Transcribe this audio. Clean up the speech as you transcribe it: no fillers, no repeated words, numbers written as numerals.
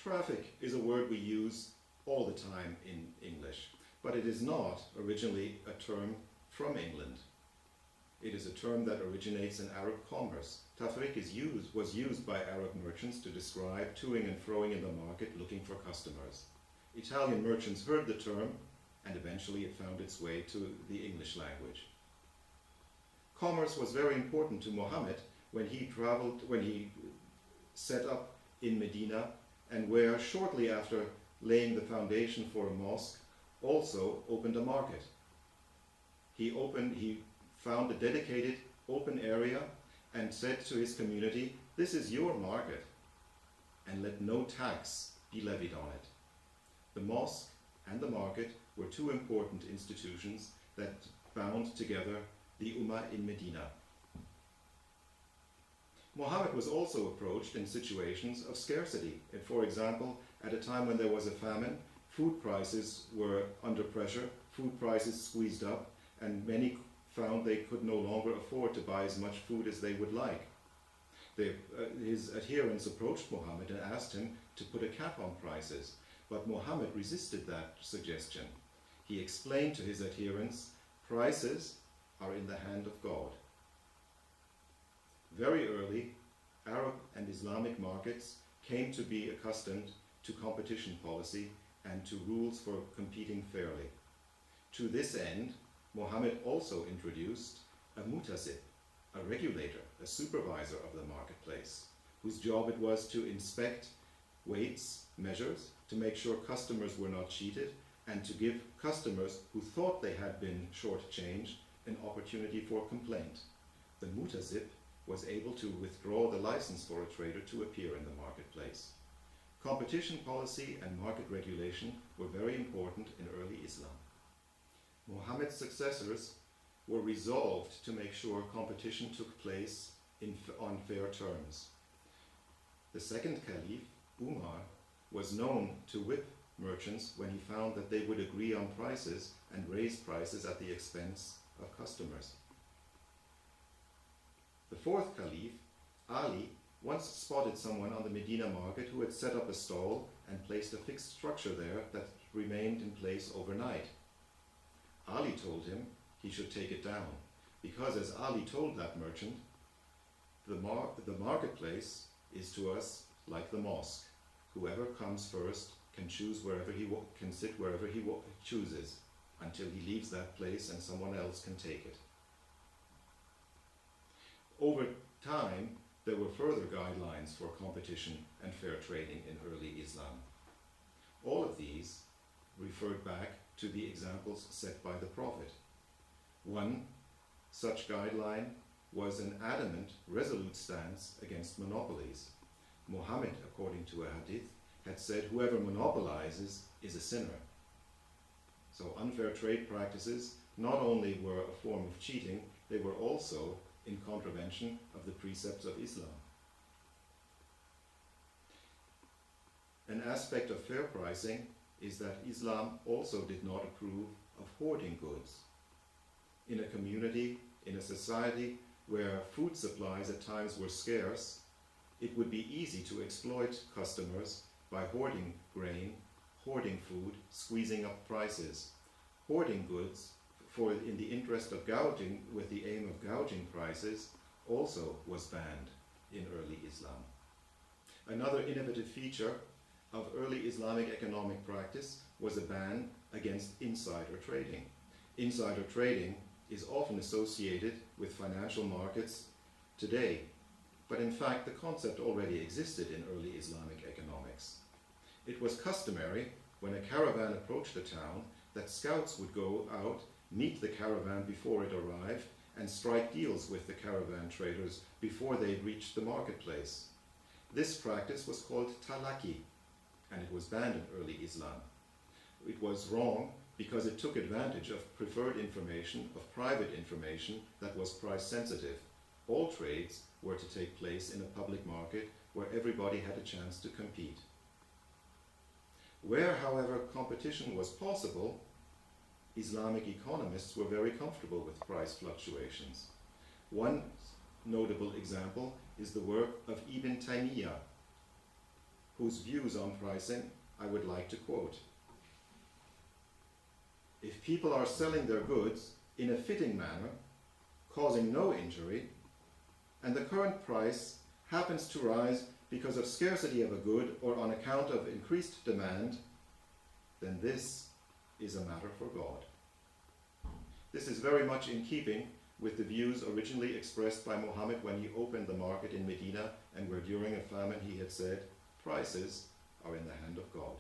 Traffic is a word we use all the time in English, but it is not originally a term from England. It is a term that originates in Arab commerce. Tafriq was used by Arab merchants to describe toing and froing in the market looking for customers. Italian merchants heard the term, and eventually it found its way to the English language. Commerce was very important to Muhammad when he set up in Medina, and where shortly after laying the foundation for a mosque also opened a market. He found a dedicated open area and said to his community, "This is your market, and let no tax be levied on it." The mosque and the market were two important institutions that bound together the Ummah in Medina. Muhammad was also approached in situations of scarcity. For example, at a time when there was a famine, food prices were under pressure, food prices squeezed up, and many found they could no longer afford to buy as much food as they would like. His adherents approached Muhammad and asked him to put a cap on prices, but Muhammad resisted that suggestion. He explained to his adherents, prices are in the hand of God. Very early, Arab and Islamic markets came to be accustomed to competition policy and to rules for competing fairly. To this end, Muhammad also introduced a mutasib, a regulator, a supervisor of the marketplace, whose job it was to inspect weights, measures, to make sure customers were not cheated, and to give customers who thought they had been shortchanged an opportunity for complaint. The mutasib was able to withdraw the license for a trader to appear in the marketplace. Competition policy and market regulation were very important in early Islam. Muhammad's successors were resolved to make sure competition took place on fair terms. The second caliph, Umar, was known to whip merchants when he found that they would agree on prices and raise prices at the expense of customers. The fourth caliph, Ali, once spotted someone on the Medina market who had set up a stall and placed a fixed structure there that remained in place overnight. Ali told him he should take it down, because as Ali told that merchant, the marketplace is to us like the mosque. Whoever comes first can choose can sit wherever he chooses until he leaves that place and someone else can take it. Over time, there were further guidelines for competition and fair trading in early Islam. All of these referred back to the examples set by the Prophet. One such guideline was an adamant, resolute stance against monopolies. Muhammad, according to a hadith, had said, "Whoever monopolizes is a sinner." So unfair trade practices not only were a form of cheating, they were also in contravention of the precepts of Islam. An aspect of fair pricing is that Islam also did not approve of hoarding goods. In a community, in a society where food supplies at times were scarce, it would be easy to exploit customers by hoarding grain, hoarding food, squeezing up prices. Hoarding goods in the interest of gouging, with the aim of gouging prices, also was banned in early Islam. Another innovative feature of early Islamic economic practice was a ban against insider trading. Insider trading is often associated with financial markets today, but in fact the concept already existed in early Islamic economics. It was customary, when a caravan approached a town, that scouts would go out, meet the caravan before it arrived, and strike deals with the caravan traders before they reached the marketplace. This practice was called talaki, and it was banned in early Islam. It was wrong because it took advantage of preferred information, of private information that was price sensitive. All trades were to take place in a public market where everybody had a chance to compete. Where, however, competition was possible, Islamic economists were very comfortable with price fluctuations. One notable example is the work of Ibn Taymiyyah, whose views on pricing I would like to quote. If people are selling their goods in a fitting manner, causing no injury, and the current price happens to rise because of scarcity of a good or on account of increased demand, then this is a matter for God. This is very much in keeping with the views originally expressed by Muhammad when he opened the market in Medina and where during a famine he had said, prices are in the hand of God.